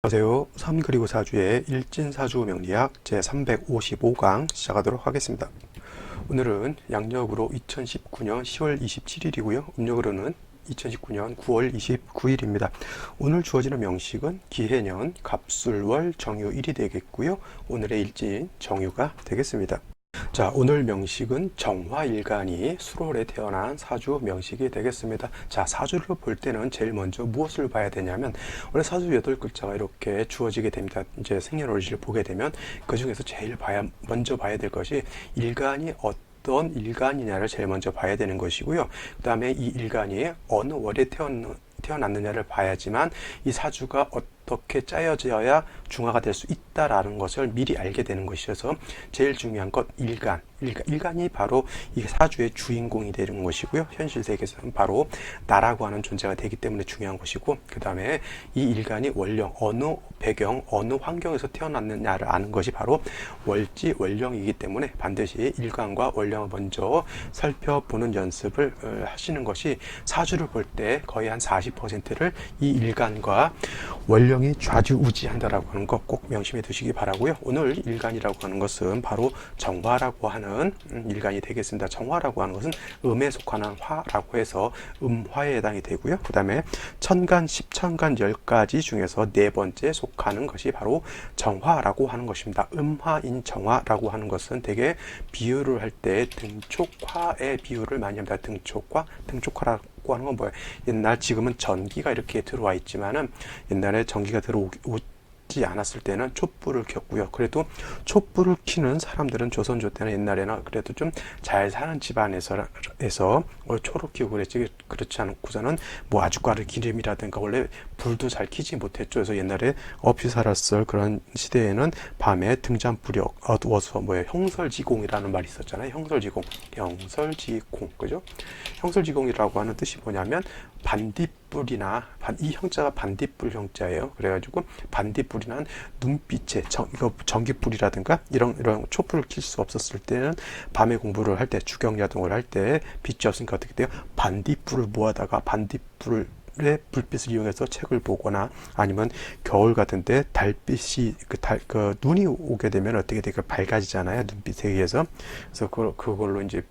안녕하세요. 3 그리고 4주의 일진사주 명리학 제355강 시작하도록 하겠습니다. 오늘은 양력으로 2019년 10월 27일이고요. 음력으로는 2019년 9월 29일입니다. 오늘 주어지는 명식은 기해년, 갑술월, 정유일이 되겠고요. 오늘의 일진 정유가 되겠습니다. 자, 오늘 명식은 정화일간이 수월에 태어난 사주 명식이 되겠습니다. 자, 사주를 볼 때는 제일 먼저 무엇을 봐야 되냐면, 원래 사주 8글자가 이렇게 주어지게 됩니다. 이제 생년월일을 보게 되면 그 중에서 제일 먼저 봐야 될 것이 일간이 어떤 일간이냐를 제일 먼저 봐야 되는 것이고요. 그 다음에 이 일간이 어느 월에 태어났느냐를 봐야지만 이 사주가 어떻게 짜여져야 중화가 될 수 있다라는 것을 미리 알게 되는 것이어서 제일 중요한 것 일간이 바로 이 사주의 주인공이 되는 것이고요. 현실 세계에서는 바로 나라고 하는 존재가 되기 때문에 중요한 것이고, 그 다음에 이 일간이 원령 어느 배경 어느 환경에서 태어났느냐를 아는 것이 바로 월지 월령이기 때문에 반드시 일간과 월령을 먼저 살펴보는 연습을 하시는 것이 사주를 볼 때 거의 한 40%를 이 일간과 월령이 좌지우지한다라고 하는 것 꼭 명심해 두시기 바라고요. 오늘 일간이라고 하는 것은 바로 정화라고 하는 일간이 되겠습니다. 정화라고 하는 것은 음에 속하는 화라고 해서 음화에 해당이 되고요. 그 다음에 천간, 십천간, 10가지 중에서 네 번째 속하는 것이 바로 정화라고 하는 것입니다. 음화인 정화라고 하는 것은 되게 비유를 할 때 등촉화의 비유를 많이 합니다. 등촉화라고 하는 건 뭐예요? 지금은 전기가 이렇게 들어와 있지만은 옛날에 전기가 들어오지 않았을 때는 촛불을 켰고요. 그래도 촛불을 켜는 사람들은 조선조 때는 옛날에는 그래도 좀 잘 사는 집안에서 초를 켜고 그랬지. 그렇지 않고서는 뭐 아주가를 기름이라든가 원래 불도 잘 켜지 못했죠. 그래서 옛날에 없이 살았을 그런 시대에는 밤에 등잔불이 어두워서 형설지공이라는 말이 있었잖아요. 형설지공, 그죠? 형설지공이라고 하는 뜻이 뭐냐면 반딧불이나 이 형자가 반딧불 형자예요. 그래가지고 반딧불이나 눈빛에 전기불이라든가 이런 촛불을 켤 수 없었을 때는 밤에 공부를 할 때 주경야동을 할 때 빛이 없으니까 어떻게 돼요? 반딧불을 모아다가 반딧불의 불빛을 이용해서 책을 보거나 아니면 겨울 같은데 달빛이 눈이 오게 되면 어떻게 돼요? 밝아지잖아요. 눈빛에 의해서. 그래서 그걸로 이제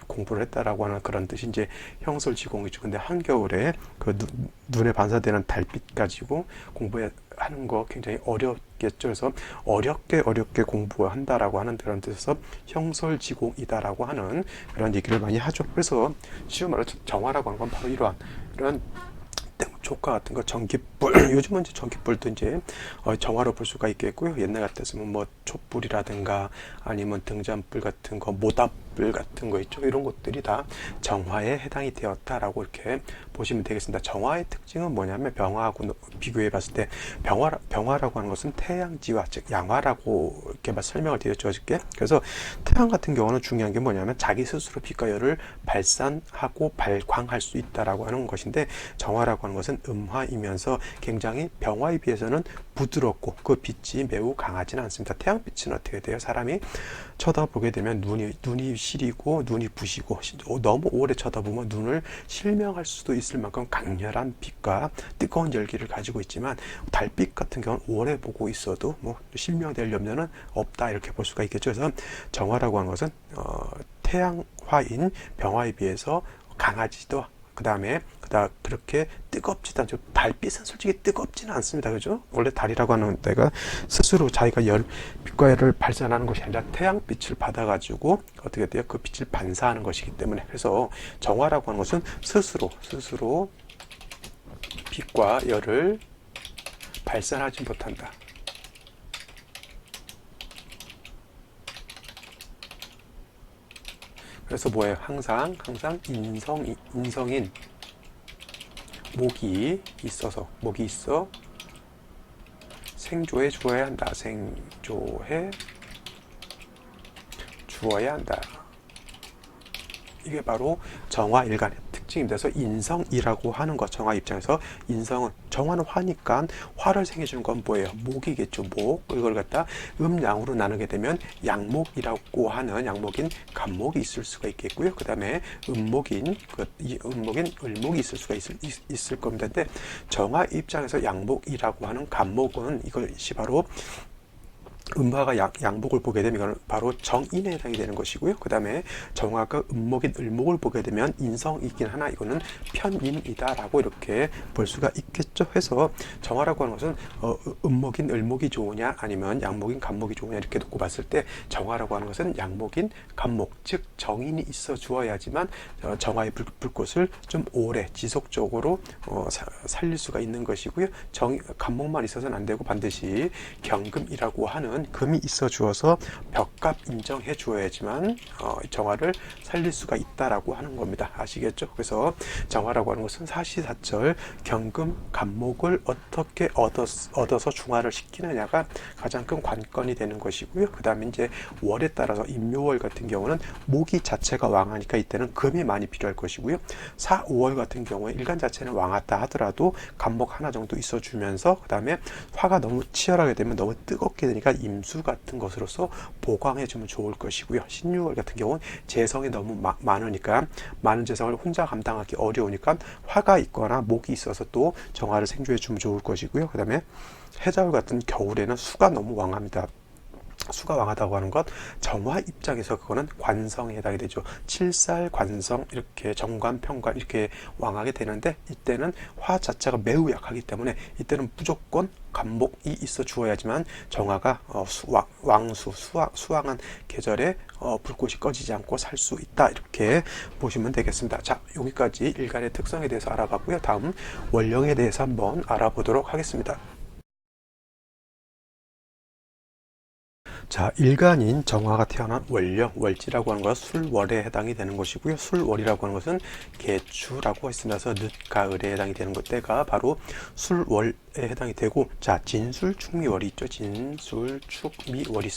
공부를 했다라고 하는 그런 뜻이 이제 형설지공이죠. 근데 한겨울에 눈에 반사되는 달빛 가지고 공부하는 거 굉장히 어렵겠죠. 그래서 어렵게 공부한다라고 하는 그런 뜻에서 형설지공이다라고 하는 그런 얘기를 많이 하죠. 그래서 쉬운 말로 정화라고 하는 건 바로 이런 조카 같은 거 전기불 요즘은 이제 전기불도 이제 정화로 볼 수가 있겠고요. 옛날 같았으면 뭐 촛불이라든가 아니면 등잔불 같은 거 모닥불 같은 거 있죠. 이런 것들이 다 정화에 해당이 되었다라고 이렇게 보시면 되겠습니다. 정화의 특징은 뭐냐면 병화하고 비교해 봤을 때 병화라고 하는 것은 태양지화 즉 양화라고 이렇게 설명을 드려줄게. 그래서 태양 같은 경우는 중요한 게 뭐냐면 자기 스스로 빛과 열을 발산하고 발광할 수 있다라고 하는 것인데 정화라고 하는 것은 음화이면서 굉장히 병화에 비해서는 부드럽고 그 빛이 매우 강하지는 않습니다. 태양빛은 어떻게 돼요? 사람이 쳐다보게 되면 눈이 시리고 눈이 부시고 너무 오래 쳐다보면 눈을 실명할 수도 있을 만큼 강렬한 빛과 뜨거운 열기를 가지고 있지만 달빛 같은 경우는 오래 보고 있어도 뭐 실명될 염려는 없다 이렇게 볼 수가 있겠죠. 그래서 정화라고 하는 것은 태양화인 병화에 비해서 강하지도 그렇게 뜨겁지도 않죠. 달빛은 솔직히 뜨겁지는 않습니다. 그죠? 원래 달이라고 하는 데가 스스로 자기가 빛과 열을 발산하는 것이 아니라 태양빛을 받아가지고 어떻게 돼요? 그 빛을 반사하는 것이기 때문에. 그래서 정화라고 하는 것은 스스로 빛과 열을 발산하지 못한다. 그래서 뭐예요? 항상 인성인 목이 있어 생조해 주어야 한다. 이게 바로 정화일간의 특징입니다. 그래서 인성이라고 하는 것, 정화 입장에서 인성은, 정화는 화니까 화를 생겨주는 건 뭐예요? 목이겠죠. 목. 이걸 갖다 음양으로 나누게 되면 양목이라고 하는 양목인 간목이 있을 수가 있겠고요. 그 다음에 음목인 을목이 있을 수가 있을 겁니다. 근데 정화 입장에서 양목이라고 하는 간목은 이것이 바로 음화가 양목을 보게 되면 이건 바로 정인에 해당이 되는 것이고요. 그 다음에 정화가 음목인 을목을 보게 되면 인성이긴 하나 이거는 편인이다라고 이렇게 볼 수가 있겠죠. 해서 정화라고 하는 것은 음목인 을목이 좋으냐 아니면 양목인 간목이 좋으냐 이렇게 놓고 봤을 때 정화라고 하는 것은 양목인 간목, 즉 정인이 있어 주어야지만 정화의 불꽃을 좀 오래 지속적으로 살릴 수가 있는 것이고요. 간목만 있어서는 안 되고 반드시 경금이라고 하는 금이 있어 주어서 벽값 인정해 주어야지만 정화를 살릴 수가 있다라고 하는 겁니다. 아시겠죠? 그래서 정화라고 하는 것은 사시사철 경금 간목을 어떻게 얻어서 중화를 시키느냐가 가장 큰 관건이 되는 것이고요. 그 다음에 이제 월에 따라서 임묘월 같은 경우는 목이 자체가 왕하니까 이때는 금이 많이 필요할 것이고요. 4, 5월 같은 경우에 일간 자체는 왕하다 하더라도 간목 하나 정도 있어 주면서 그 다음에 화가 너무 치열하게 되면 너무 뜨겁게 되니까 임수 같은 것으로서 보강해 주면 좋을 것이고요. 신유월 같은 경우는 재성이 너무 많으니까 많은 재성을 혼자 감당하기 어려우니까 화가 있거나 목이 있어서 또 정화를 생조해 주면 좋을 것이고요. 그 다음에 해자월 같은 겨울에는 수가 너무 왕합니다. 수가 왕하다고 하는 것, 정화 입장에서 그거는 관성에 해당이 되죠. 칠살, 관성, 이렇게 정관, 평관 이렇게 왕하게 되는데 이때는 화 자체가 매우 약하기 때문에 이때는 무조건 간목이 있어 주어야지만 정화가 수왕한 계절에 불꽃이 꺼지지 않고 살 수 있다 이렇게 보시면 되겠습니다. 자, 여기까지 일간의 특성에 대해서 알아봤고요. 다음 월령에 대해서 한번 알아보도록 하겠습니다. 자, 일간인 정화가 태어난 월령, 월지라고 하는 것은 술월에 해당이 되는 것이고요. 술월이라고 하는 것은 개추라고 했습니다. 그래서 늦가을에 해당이 되는 것 때가 바로 술월에 해당이 되고, 자, 진술축미월이 있죠. 진술축미월이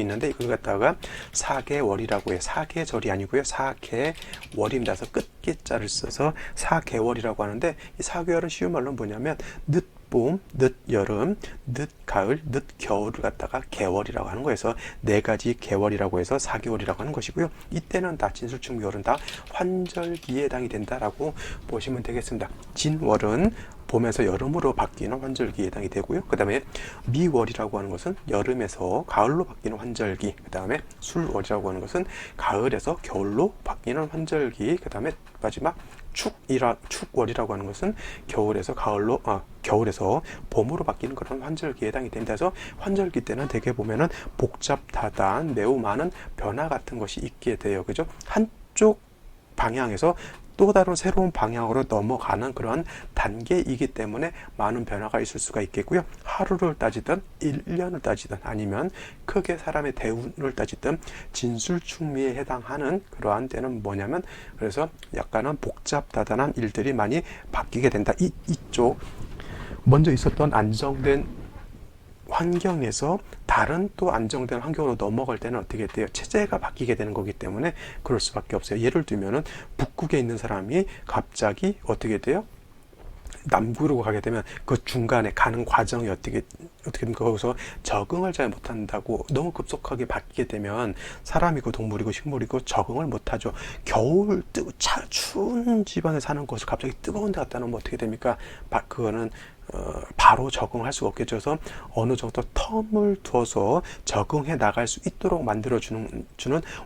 있는데 이걸 갖다가 사계월이라고 해요. 사계절이 아니고요. 사계월입니다. 그래서 끝개자를 써서 사계월이라고 하는데 이 사계월은 쉬운 말로 뭐냐면 늦봄, 늦여름, 늦가을, 늦겨울을 갖다가 개월이라고 하는 거에서 네 가지 개월이라고 해서 4개월이라고 하는 것이고요. 이때는 다 진술축미월은 다 환절기에 해당이 된다라고 보시면 되겠습니다. 진월은 봄에서 여름으로 바뀌는 환절기에 해당이 되고요. 그 다음에 미월이라고 하는 것은 여름에서 가을로 바뀌는 환절기, 그 다음에 술월이라고 하는 것은 가을에서 겨울로 바뀌는 환절기, 그 다음에 마지막 축월이라고 하는 것은 겨울에서 겨울에서 봄으로 바뀌는 그런 환절기에 해당이 된다 해서 환절기 때는 대개 보면은 복잡하단 매우 많은 변화 같은 것이 있게 돼요. 그죠? 한쪽 방향에서 또 다른 새로운 방향으로 넘어가는 그런 단계이기 때문에 많은 변화가 있을 수가 있겠고요. 하루를 따지든 1년을 따지든 아니면 크게 사람의 대운을 따지든 진술축미에 해당하는 그러한 때는 뭐냐면 그래서 약간은 복잡다단한 일들이 많이 바뀌게 된다. 이쪽 먼저 있었던 안정된 환경에서 다른 또 안정된 환경으로 넘어갈 때는 어떻게 돼요? 체제가 바뀌게 되는 거기 때문에 그럴 수밖에 없어요. 예를 들면은 북극에 있는 사람이 갑자기 어떻게 돼요? 남구로 가게 되면 그 중간에 가는 과정이 어떻게 됩니까? 거기서 적응을 잘 못한다고 너무 급속하게 바뀌게 되면 사람이고 동물이고 식물이고 적응을 못하죠. 겨울 추운 집안에 사는 곳을 갑자기 뜨거운 데 갖다 놓으면 어떻게 됩니까? 그거는 바로 적응할 수가 없겠죠. 그래서 어느 정도 텀을 두어서 적응해 나갈 수 있도록 만들어주는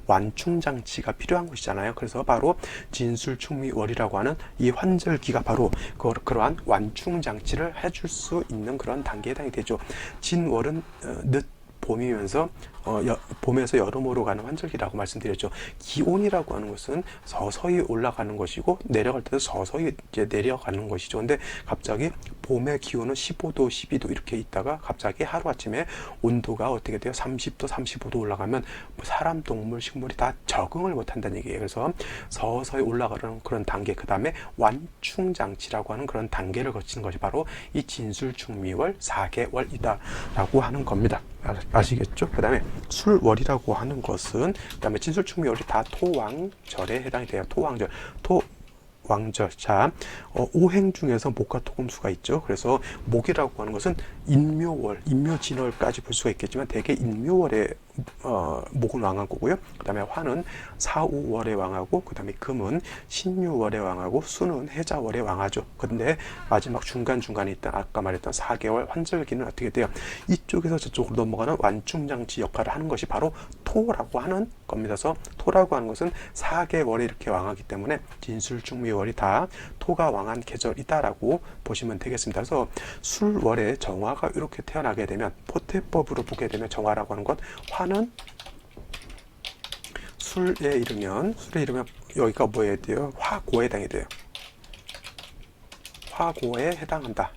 완충장치가 필요한 것이잖아요. 그래서 바로 진술축미월이라고 하는 이 환절기가 바로 그러한 완충장치를 해줄 수 있는 그런 단계에 해당이 되죠. 진월은 봄이면서 봄에서 여름으로 가는 환절기라고 말씀드렸죠. 기온이라고 하는 것은 서서히 올라가는 것이고 내려갈 때도 서서히 이제 내려가는 것이죠. 근데 갑자기 봄의 기온은 15도, 12도 이렇게 있다가 갑자기 하루아침에 온도가 어떻게 돼요? 30도, 35도 올라가면 사람, 동물, 식물이 다 적응을 못한다는 얘기예요. 그래서 서서히 올라가는 그런 단계, 그 다음에 완충장치라고 하는 그런 단계를 거치는 것이 바로 이 진술축미월 4개월이다 라고 하는 겁니다. 아시겠죠? 그 다음에 술월이라고 하는 것은 그 다음에 진술축미월이 다 토왕절에 해당이 돼요. 토왕절. 왕절. 자, 오행 중에서 목과 토금수가 있죠. 그래서 목이라고 하는 것은 인묘월, 인묘진월까지 볼 수가 있겠지만 대개 인묘월에 목은 왕한 거고요. 그 다음에 화는 사우월에 왕하고, 그 다음에 금은 신유월에 왕하고, 수는 해자월에 왕하죠. 근데 마지막 중간중간에 있던 아까 말했던 4개월 환절기는 어떻게 돼요? 이쪽에서 저쪽으로 넘어가는 완충장치 역할을 하는 것이 바로 토라고 하는 겁니다. 그래서 토라고 하는 것은 4개월에 이렇게 왕하기 때문에 진술중미월이 다 토가 왕한 계절이다라고 보시면 되겠습니다. 그래서 술월에 정화가 이렇게 태어나게 되면, 포태법으로 보게 되면 정화라고 하는 것, 화는 술에 이르면 여기가 뭐 해야 돼요? 화고에 해당이 돼요. 화고에 해당한다.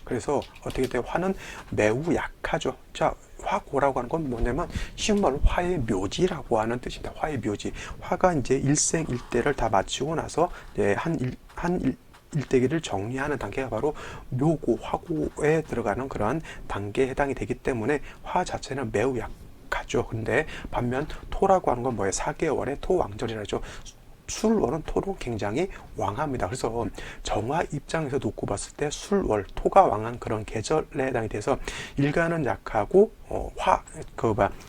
그래서 어떻게 돼요? 화는 매우 약하죠. 자, 화고라고 하는 건 뭐냐면 쉬운 말로 화의 묘지라고 하는 뜻입니다. 화의 묘지. 화가 이제 일생일대를 다 마치고 나서 이제 한 일대기를 정리하는 단계가 바로 묘고, 화고에 들어가는 그러한 단계에 해당이 되기 때문에 화 자체는 매우 약하죠. 근데 반면 토라고 하는 건 뭐예요? 4개월의 토왕절이라죠. 술월은 토로 굉장히 왕합니다. 그래서 정화 입장에서 놓고 봤을 때 술월, 토가 왕한 그런 계절에 해당이 돼서 일간은 약하고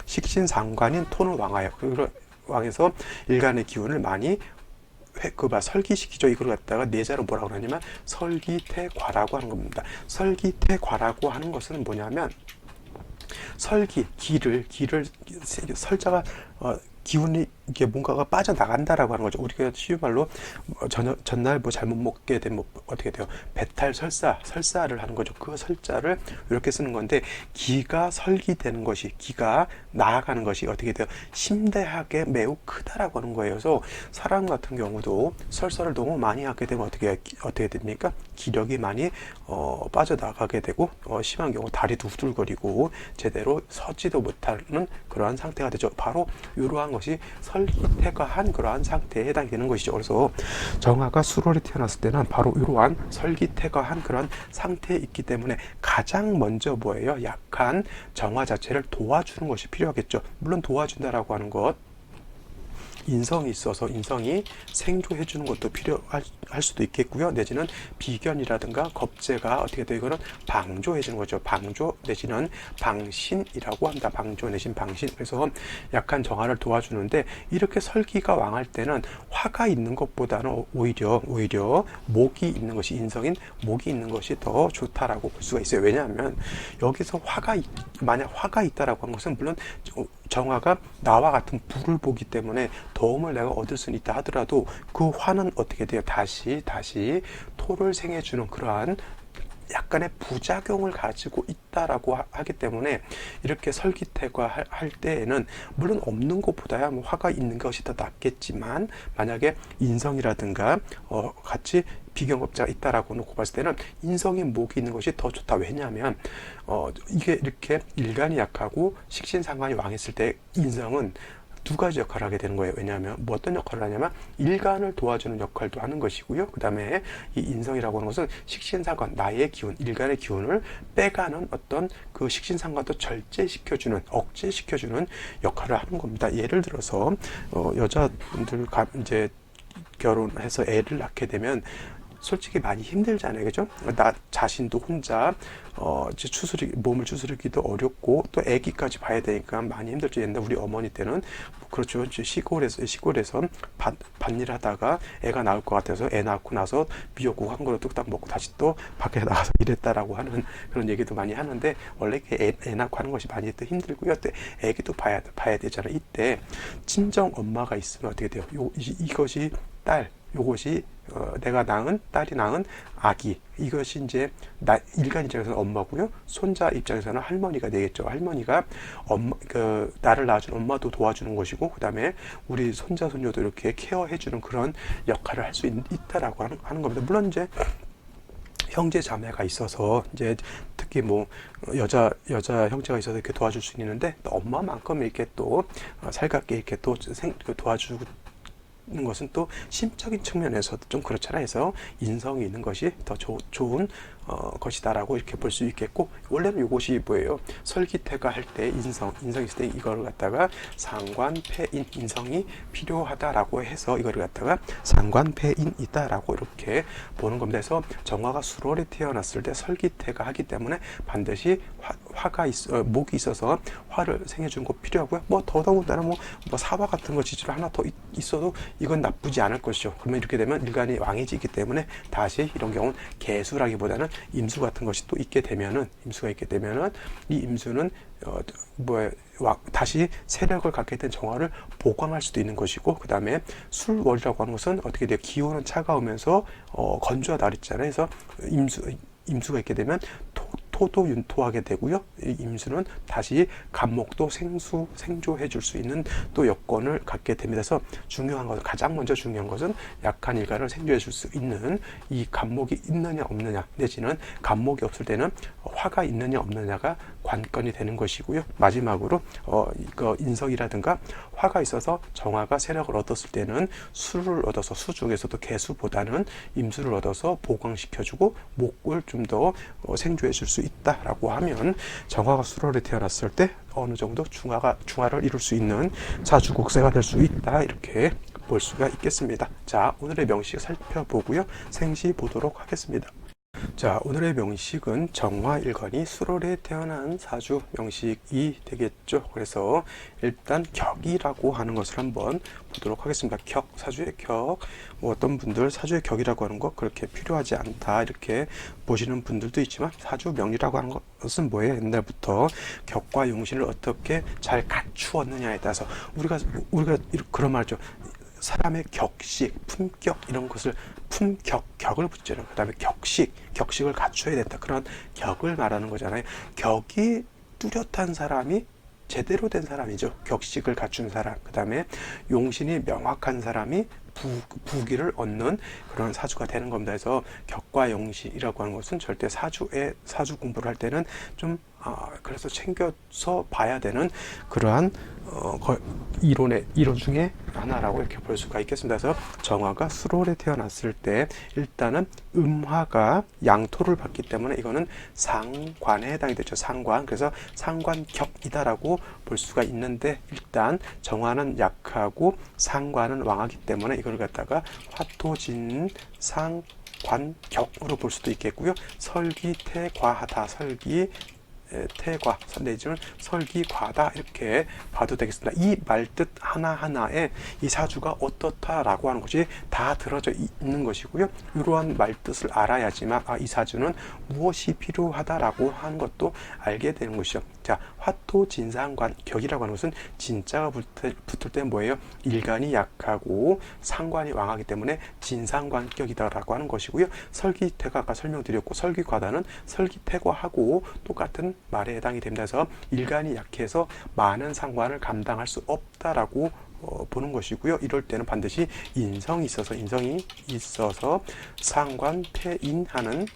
식신상관인 토는 왕하여. 왕해서 일간의 기운을 많이 설기시키죠. 이걸 갖다가 내자로 뭐라고 그러냐면 설기태과라고 하는 겁니다. 설기태과라고 하는 것은 뭐냐면 기를 설자가 기운이 이게 뭔가가 빠져나간다라고 하는 거죠. 우리가 쉬운 말로 전날 뭐 잘못 먹게 되면 어떻게 돼요? 배탈 설사를 하는 거죠. 그 설자를 이렇게 쓰는 건데, 기가 설기되는 것이, 기가 나아가는 것이 어떻게 돼요? 심대하게 매우 크다라고 하는 거예요. 그래서 사람 같은 경우도 설사를 너무 많이 하게 되면 어떻게 됩니까? 기력이 많이 빠져나가게 되고, 심한 경우 다리도 후들거리고 제대로 서지도 못하는 그러한 상태가 되죠. 바로 이러한 것이 설기태과한 그러한 상태에 해당이 되는 것이죠. 그래서 정화가 수월에 태어났을 때는 바로 이러한 설기태과한 그런 상태에 있기 때문에 가장 먼저 뭐예요? 약한 정화 자체를 도와주는 것이 필요하겠죠. 물론 도와준다라고 하는 것, 인성이 있어서 인성이 생조해 주는 것도 필요할 수도 있겠고요. 내지는 비견이라든가 겁재가 어떻게 되고, 이거는 방조해 주는 거죠. 방조 내지는 방신이라고 합니다. 방조 내지는 방신. 그래서 약한 정화를 도와주는데, 이렇게 설기가 왕할 때는 화가 있는 것보다는 오히려 목이 있는 것이, 인성인 목이 있는 것이 더 좋다라고 볼 수가 있어요. 왜냐하면 여기서 만약 화가 있다라고 하는 것은 물론 정화가 나와 같은 불을 보기 때문에 도움을 내가 얻을 수는 있다 하더라도, 그 화는 어떻게 돼요? 다시 토를 생해주는 그러한 약간의 부작용을 가지고 있다라고 하기 때문에, 이렇게 설기태과 할 때에는 물론 없는 것보다야 화가 있는 것이 더 낫겠지만, 만약에 인성이라든가 같이 비견급자가 있다라고 놓고 봤을 때는 인성인 목이 있는 것이 더 좋다. 왜냐하면 이게 이렇게 일간이 약하고 식신상관이 왕했을 때 인성은 두 가지 역할을 하게 되는 거예요. 왜냐하면 뭐 어떤 역할을 하냐면 일간을 도와주는 역할도 하는 것이고요. 그 다음에 이 인성이라고 하는 것은 식신상관, 나의 기운, 일간의 기운을 빼가는 어떤 그 식신상관도 억제시켜주는 역할을 하는 겁니다. 예를 들어서 여자분들 이제 결혼해서 애를 낳게 되면 솔직히 많이 힘들잖아요. 그죠? 나 자신도 혼자 몸을 추스르기도 어렵고 또 아기까지 봐야 되니까 많이 힘들죠. 옛날 우리 어머니 때는 그렇죠. 시골에서 밭일 하다가 애가 나올 것 같아서 애 낳고 나서 미역국 한 그릇 뚝딱 먹고 다시 또 밖에 나가서 일했다라고 하는 그런 얘기도 많이 하는데, 원래 애 낳고 하는 것이 많이 또 힘들고요. 또 아기도 봐야 되잖아요. 이때 친정 엄마가 있으면 어떻게 돼요? 이것이 요것이 딸이 낳은 아기, 이것이 이제 일간 입장에서는 엄마고요. 손자 입장에서는 할머니가 되겠죠. 할머니가 나를 낳아준 엄마도 도와주는 것이고, 그 다음에 우리 손자 손녀도 이렇게 케어해주는 그런 역할을 할 수 있다라고 하는 겁니다. 물론 이제 형제 자매가 있어서 이제 특히 뭐 여자 형제가 있어서 이렇게 도와줄 수 있는데, 또 엄마만큼 이렇게 또 살갑게 이렇게 또 도와주고 있는 것은 또 심적인 측면에서도 좀 그렇잖아요. 해서 인성이 있는 것이 더 좋은 것이다라고 이렇게 볼 수 있겠고, 원래는 이것이 뭐예요? 설기태가 할 때 인성이 있을 때 이거를 갖다가 상관패인, 인성이 필요하다라고 해서 이거를 갖다가 상관패인이다라고 이렇게 보는 겁니다. 그래서 정화가 수월에 태어났을 때 설기태가 하기 때문에 반드시 목이 있어서 화를 생겨주는 거 필요하고요. 뭐 더더군다나 뭐 사화 같은 거 지지로 하나 더 있어도 이건 나쁘지 않을 것이죠. 그러면 이렇게 되면 일간이 왕이지기 때문에 다시 이런 경우는 개수라기보다는 임수 같은 것이 또 임수가 있게 되면은 이 임수는 다시 세력을 갖게 된 정화를 보강할 수도 있는 것이고, 그 다음에 술월이라고 하는 것은 어떻게 돼요? 기온은 차가우면서 건조하다 그랬잖아요. 그래서 임수가 있게 되면 토도 윤토하게 되고요. 이 임수는 다시 간목도 생조해 줄 수 있는 또 여건을 갖게 됩니다. 그래서 가장 먼저 중요한 것은 약한 일간을 생조해 줄 수 있는 이 간목이 있느냐 없느냐, 내지는 간목이 없을 때는 화가 있느냐 없느냐가 관건이 되는 것이고요. 마지막으로 이거 인성이라든가 화가 있어서 정화가 세력을 얻었을 때는 수를 얻어서, 수 중에서도 개수보다는 임수를 얻어서 보강시켜주고 목을 좀 더 생조해 줄 수 있다라고 하면, 정화가 수월에 태어났을 때 어느 정도 중화를 이룰 수 있는 사주국세가 될 수 있다, 이렇게 볼 수가 있겠습니다. 자, 오늘의 명식 살펴보고요. 생시 보도록 하겠습니다. 자, 오늘의 명식은 정화일간이 수월에 태어난 사주 명식이 되겠죠. 그래서 일단 격이라고 하는 것을 한번 보도록 하겠습니다. 사주의 격. 어떤 분들 사주의 격이라고 하는 것 그렇게 필요하지 않다 이렇게 보시는 분들도 있지만, 사주 명리라고 하는 것은 뭐예요? 옛날부터 격과 용신을 어떻게 잘 갖추었느냐에 따라서 우리가 그런 말이죠. 사람의 격식, 품격 이런 것을 격을 붙이잖아요. 그 다음에 격식을 갖춰야 된다. 그런 격을 말하는 거잖아요. 격이 뚜렷한 사람이 제대로 된 사람이죠. 격식을 갖춘 사람. 그 다음에 용신이 명확한 사람이 부귀를 얻는 그런 사주가 되는 겁니다. 그래서 격과 용신이라고 하는 것은 절대 사주 공부를 할 때는 좀 그래서 챙겨서 봐야 되는 그러한 이론 중에 하나라고 이렇게 볼 수가 있겠습니다. 그래서 정화가 수월에 태어났을 때 일단은 음화가 양토를 받기 때문에 이거는 상관에 해당이 되죠. 상관. 그래서 상관격이다라고 볼 수가 있는데, 일단 정화는 약하고 상관은 왕하기 때문에 이걸 갖다가 화토진 상관격으로 볼 수도 있겠고요. 설기태과하다, 태과 내지는 설기과다 이렇게 봐도 되겠습니다. 이 말뜻 하나하나에 이 사주가 어떻다라고 하는 것이 다 들어져 있는 것이고요. 이러한 말뜻을 알아야지만 이 사주는 무엇이 필요하다라고 하는 것도 알게 되는 것이죠. 자, 화토진상관 격이라고 하는 것은 진자가 붙을 때 뭐예요? 일간이 약하고 상관이 왕하기 때문에 진상관격이다라고 하는 것이고요. 설기태가 아까 설명드렸고, 설기과다는 설기태과하고 똑같은 말에 해당이 됩니다. 그래서 일간이 약해서 많은 상관을 감당할 수 없다라고 보는 것이고요. 이럴 때는 반드시 인성이 있어서 상관패인하는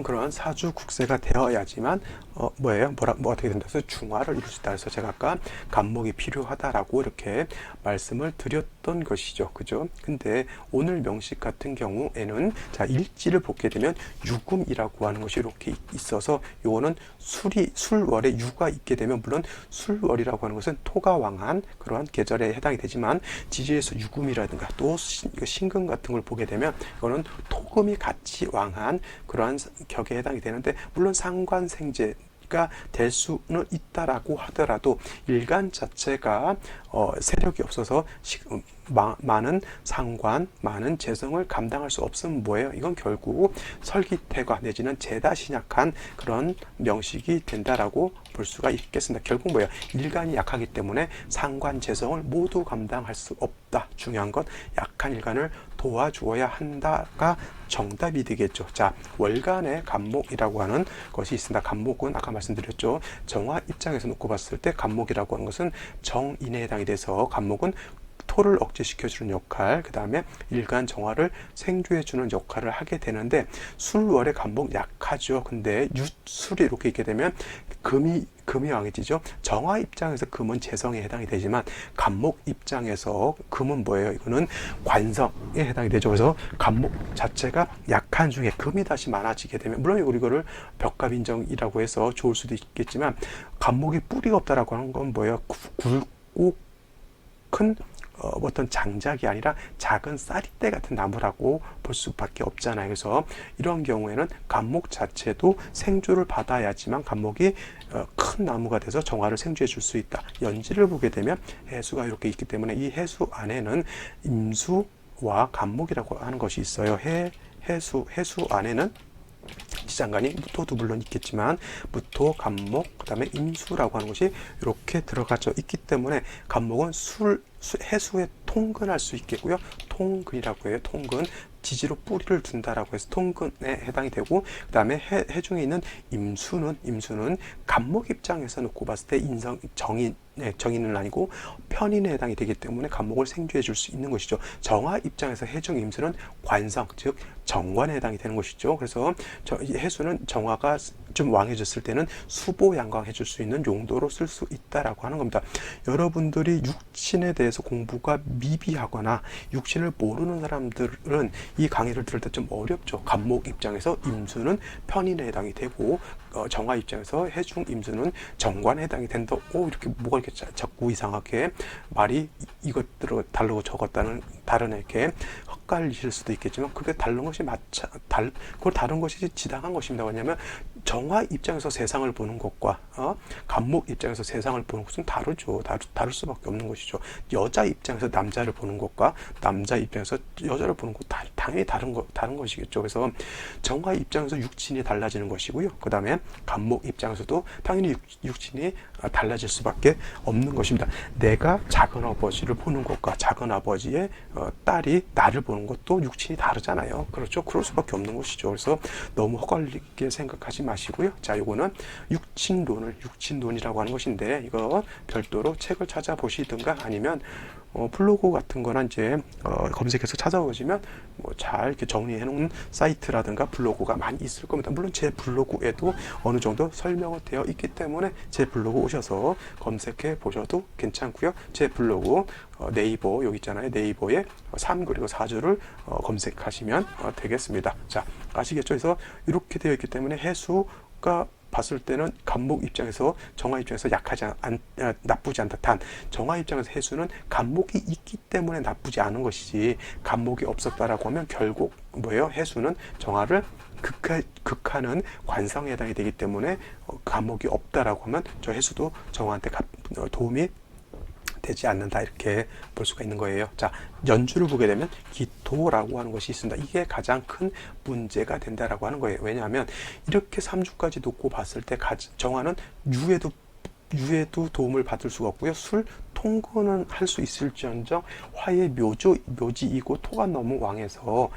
그런 사주 국세가 되어야지만 어떻게 된다 해서 중화를 이룰 수 있다. 그래서 제가 아까 간목이 필요하다라고 이렇게 말씀을 드렸던 것이죠. 그죠? 근데 오늘 명식 같은 경우에는 자, 일지를 보게 되면 유금이라고 하는 것이 이렇게 있어서 요거는 술월에 유가 있게 되면, 물론 술월이라고 하는 것은 토가 왕한 그러한 계절에 해당이 되지만, 지지에서 유금이라든가 또 신금 같은 걸 보게 되면 이거는 토금이 같이 왕한 그러한 격에 해당이 되는데, 물론 상관생제가 될 수는 있다라고 하더라도 일간 자체가 세력이 없어서 많은 상관, 많은 재성을 감당할 수 없으면 뭐예요? 이건 결국 설기태과 내지는 죄다 신약한 그런 명식이 된다라고 볼 수가 있겠습니다. 결국 뭐예요? 일간이 약하기 때문에 상관, 재성을 모두 감당할 수 없다. 중요한 건 약한 일간을 도와주어야 한다가 정답이 되겠죠. 자, 월간의 간목이라고 하는 것이 있습니다. 간목은 아까 말씀드렸죠. 정화 입장에서 놓고 봤을 때 간목이라고 하는 것은 정인에 해당이 돼서, 간목은 토를 억제시켜주는 역할, 그 다음에 일간 정화를 생조해주는 역할을 하게 되는데, 술월의 간목 약하죠. 근데 술이 이렇게 있게 되면 금이 왕이지죠. 정화 입장에서 금은 재성에 해당이 되지만 간목 입장에서 금은 뭐예요? 이거는 관성에 해당이 되죠. 그래서 간목 자체가 약한 중에 금이 다시 많아지게 되면, 물론 우리 이거를 벽갑인정이라고 해서 좋을 수도 있겠지만, 간목이 뿌리가 없다라고 하는 건 뭐예요? 굵고 큰 어떤 장작이 아니라 작은 쌀이대 같은 나무라고 볼 수밖에 없잖아요. 그래서 이런 경우에는 간목 자체도 생주를 받아야지만 간목이 큰 나무가 돼서 정화를 생주해 줄 수 있다. 연지를 보게 되면 해수가 이렇게 있기 때문에 이 해수 안에는 임수와 간목이라고 하는 것이 있어요. 해수 안에는 지장간이 무토도 물론 있겠지만 무토, 간목, 그 다음에 임수라고 하는 것이 이렇게 들어가져 있기 때문에 간목은 해수에 통근할 수 있겠고요. 통근이라고 해요. 통근. 지지로 뿌리를 둔다라고 해서 통근에 해당이 되고, 그 다음에 해 중에 있는 임수는 간목 입장에서 놓고 봤을 때 정인은 아니고 편인에 해당이 되기 때문에 간목을 생주해 줄 수 있는 것이죠. 정화 입장에서 해중 임수는 관성, 즉 정관에 해당이 되는 것이죠. 그래서 해수는 정화가 좀 왕해졌을 때는 수보 양광해 줄 수 있는 용도로 쓸 수 있다라고 하는 겁니다. 여러분들이 육신에 대해서 공부가 미비하거나 육신을 모르는 사람들은 이 강의를 들을 때 좀 어렵죠. 간목 입장에서 임수는 편인에 해당이 되고, 정화 입장에서 해중 임수는 정관에 해당이 된다. 이렇게 뭐가 이렇게 자꾸 이상하게 말이 이것들을 다르고 적었다는 다른 이렇게 헛갈리실 수도 있겠지만, 그게 다른 것이 그걸 다른 것이 지당한 것입니다. 왜냐하면 정화 입장에서 세상을 보는 것과 간목 입장에서 세상을 보는 것은 다르죠. 다를 수밖에 없는 것이죠. 여자 입장에서 남자를 보는 것과 남자 입장에서 여자를 보는 것 당연히 다른 것이겠죠. 그래서 정화 입장에서 육신이 달라지는 것이고요. 그 다음에 간목 입장에서도 당연히 육신이 달라질 수밖에 없는 것입니다. 내가 작은 아버지를 보는 것과 작은 아버지의 딸이 나를 보는 것도 육신이 다르잖아요. 그렇죠. 그럴 수밖에 없는 것이죠. 그래서 너무 헛갈리게 생각하지 마시고요. 자, 요거는 육친론이라고 하는 것인데, 이거 별도로 책을 찾아보시든가 아니면 블로그 같은 거나 이제 검색해서 찾아보시면 잘 이렇게 정리해 놓은 사이트라든가 블로그가 많이 있을 겁니다. 물론 제 블로그에도 어느 정도 설명은 되어 있기 때문에 제 블로그 오셔서 검색해 보셔도 괜찮고요. 제 블로그 네이버 여기 있잖아요. 네이버에 3 그리고 4주를 검색하시면 되겠습니다. 자, 아시겠죠? 그래서 이렇게 되어 있기 때문에 해수가 봤을 때는 간목 입장에서 정화 입장에서 나쁘지 않다. 단 정화 입장에서 해수는 간목이 있기 때문에 나쁘지 않은 것이지, 간목이 없었다라고 하면 결국 뭐예요? 해수는 정화를 극하는 관성에 해당이 되기 때문에 간목이 없다라고 하면 저 해수도 정화한테 도움이 되지 않는다, 이렇게 볼 수가 있는 거예요. 자, 연주를 보게 되면 기토라고 하는 것이 있습니다. 이게 가장 큰 문제가 된다라고 하는 거예요. 왜냐하면 이렇게 3주까지 놓고 봤을 때 정화는 유에도 도움을 받을 수가 없고요. 통근은 할 수 있을지언정 화의 묘지이고 토가 너무 왕해서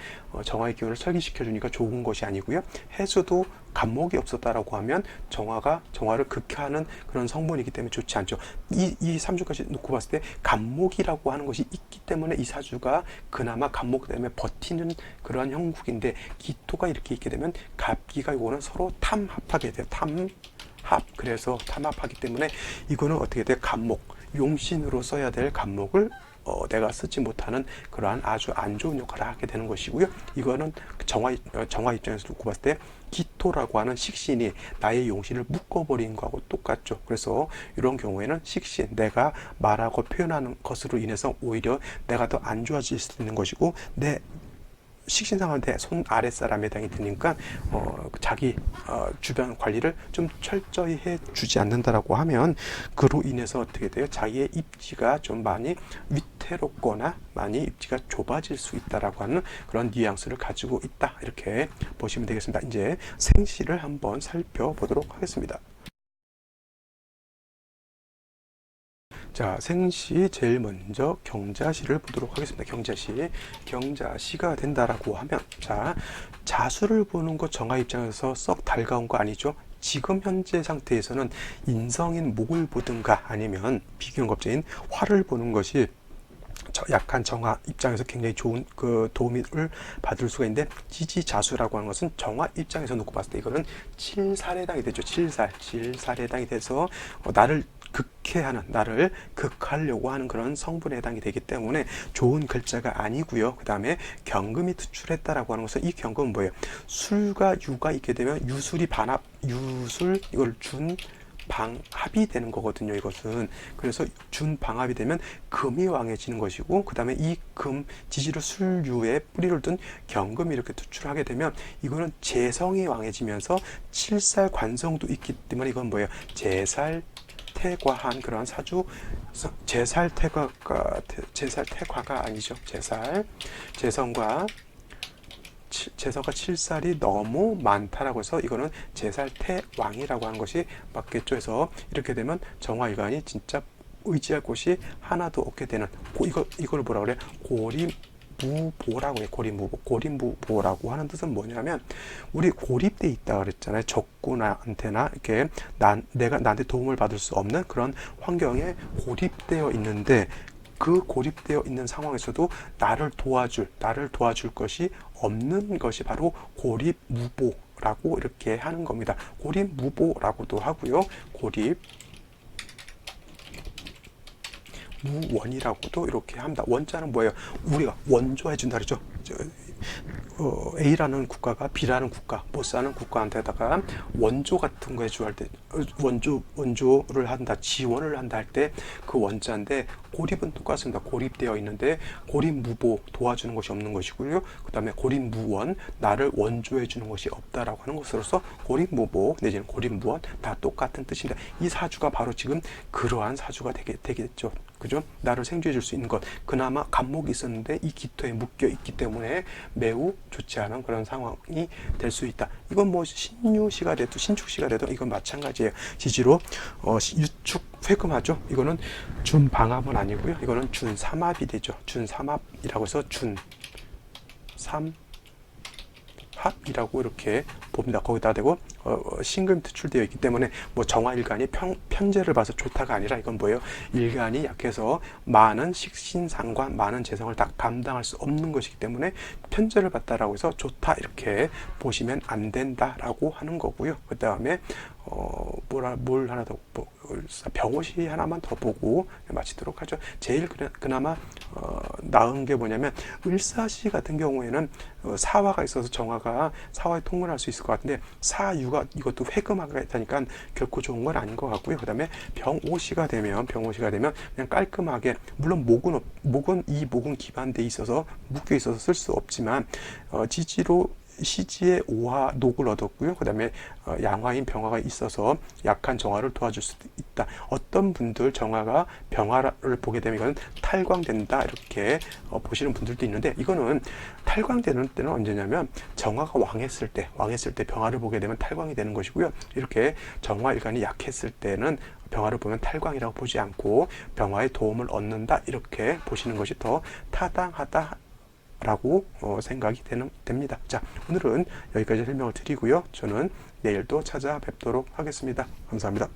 정화의 기운을 설기시켜 주니까 좋은 것이 아니고요. 해수도 간목이 없었다라고 하면 정화를 극하는 그런 성분이기 때문에 좋지 않죠. 이 3주까지 놓고 봤을 때 간목이라고 하는 것이 있기 때문에 이 4주가 그나마 간목 때문에 버티는 그러한 형국인데, 기토가 이렇게 있게 되면 갑기가 이거는 서로 탐합하게 돼요. 그래서 탐합하기 때문에 이거는 어떻게 돼요? 간목, 용신으로 써야 될 간목을 내가 쓰지 못하는 그러한 아주 안 좋은 역할을 하게 되는 것이고요. 이거는 정화 입장에서 놓고 봤을 때 기토라고 하는 식신이 나의 용신을 묶어버린 거하고 똑같죠. 그래서 이런 경우에는 식신, 내가 말하고 표현하는 것으로 인해서 오히려 내가 더 안 좋아질 수 있는 것이고, 내 식신상한테 손 아랫사람에 해당이 되니까 자기 주변 관리를 좀 철저히 해주지 않는다라고 하면, 그로 인해서 어떻게 돼요? 자기의 입지가 좀 많이 위태롭거나 많이 입지가 좁아질 수 있다라고 하는 그런 뉘앙스를 가지고 있다, 이렇게 보시면 되겠습니다. 이제 생시를 한번 살펴보도록 하겠습니다. 자, 생시 제일 먼저 경자시를 보도록 하겠습니다. 경자시가 된다라고 하면, 자, 자수를 보는 것 정화 입장에서 썩 달가운 거 아니죠? 지금 현재 상태에서는 인성인 목을 보든가 아니면 비견겁제인 화를 보는 것이 약한 정화 입장에서 굉장히 좋은 그 도움을 받을 수가 있는데, 지지자수라고 하는 것은 정화 입장에서 놓고 봤을 때 이거는 칠살에 해당이 되죠. 칠살에 해당이 돼서 나를 극해하는, 나를 극하려고 하는 그런 성분에 해당이 되기 때문에 좋은 글자가 아니고요. 그 다음에 경금이 투출했다라고 하는 것은, 이 경금은 뭐예요? 술과 유가 있게 되면 유술이 반합, 유술 이걸 준 방합이 되는 거거든요. 이것은 그래서 준방합이 되면 금이 왕해지는 것이고, 그 다음에 이 금 지지로 술유에 뿌리를 둔 경금이 이렇게 투출하게 되면 이거는 재성이 왕해지면서 칠살 관성도 있기 때문에 이건 뭐예요? 재살 태과한 그런 사주, 재살태과가 아니죠. 재성과 칠살이 너무 많다라고 해서 이거는 재살태왕이라고 하는 것이 맞겠죠. 해서 이렇게 되면 정화일간이 진짜 의지할 곳이 하나도 없게 되는, 이걸 뭐라 그래? 고림무보라고 해요. 고림무보라고 하는 뜻은 뭐냐면, 우리 고립돼 있다 그랬잖아요. 적군한테나 이렇게 내가 나한테 도움을 받을 수 없는 그런 환경에 고립되어 있는데, 그 고립되어 있는 상황에서도 나를 도와줄 것이 없는 것이 바로 고립무보라고 이렇게 하는 겁니다. 고립무보라고도 하고요. 고립무원이라고도 이렇게 합니다. 원자는 뭐예요? 우리가 원조해준다 그러죠. A라는 국가가 B라는 국가, 못 사는 국가한테다가 원조 같은 거 해줄 때, 원조를 한다, 지원을 한다 할 때 그 원자인데, 고립은 똑같습니다. 고립되어 있는데 고립무보, 도와주는 것이 없는 것이고요. 그 다음에 고립무원, 나를 원조해 주는 것이 없다라고 하는 것으로서 고립무보 내지는 고립무원 다 똑같은 뜻입니다. 이 사주가 바로 지금 그러한 사주가 되겠죠. 그죠? 나를 생존해 줄 수 있는 것, 그나마 간목이 있었는데 이 기토에 묶여 있기 때문에 매우 좋지 않은 그런 상황이 될 수 있다. 이건 뭐 신유시가 돼도 신축시가 돼도 이건 마찬가지예요. 지지로 유축 회금하죠. 이거는 준방합은 아니고요. 이거는 준삼합이 되죠. 준삼합이라고 해서 준삼합이라고 이렇게 봅니다. 거기다 대고 신금이 투출되어 있기 때문에 뭐 정화일간이 편제를 봐서 좋다가 아니라, 이건 뭐예요? 일간이 약해서 많은 식신상관, 많은 재성을 다 감당할 수 없는 것이기 때문에 편제를 받다라고 해서 좋다 이렇게 보시면 안 된다라고 하는 거고요. 그 다음에 뭘 하나 더, 병호시 하나만 더 보고 마치도록 하죠. 제일 그나마 나은 게 뭐냐면, 을사시 같은 경우에는 사화가 있어서 정화가 사화에 통근할 수 있을 것 같은데, 사유가 이것도 회금화가 있다니까 결코 좋은 건 아닌 것 같고요. 그 다음에 병오시가 되면 그냥 깔끔하게, 물론 목은 기반돼 있어서 묶여 있어서 쓸 수 없지만 지지로 시지의 오화 녹을 얻었고요. 그 다음에 양화인 병화가 있어서 약한 정화를 도와줄 수도 있다. 어떤 분들 정화가 병화를 보게 되면 이건 탈광된다 이렇게 보시는 분들도 있는데, 이거는 탈광되는 때는 언제냐면 정화가 왕했을 때 병화를 보게 되면 탈광이 되는 것이고요. 이렇게 정화일간이 약했을 때는 병화를 보면 탈광이라고 보지 않고 병화의 도움을 얻는다 이렇게 보시는 것이 더 타당하다 라고 생각이 됩니다. 자, 오늘은 여기까지 설명을 드리고요. 저는 내일 또 찾아뵙도록 하겠습니다. 감사합니다.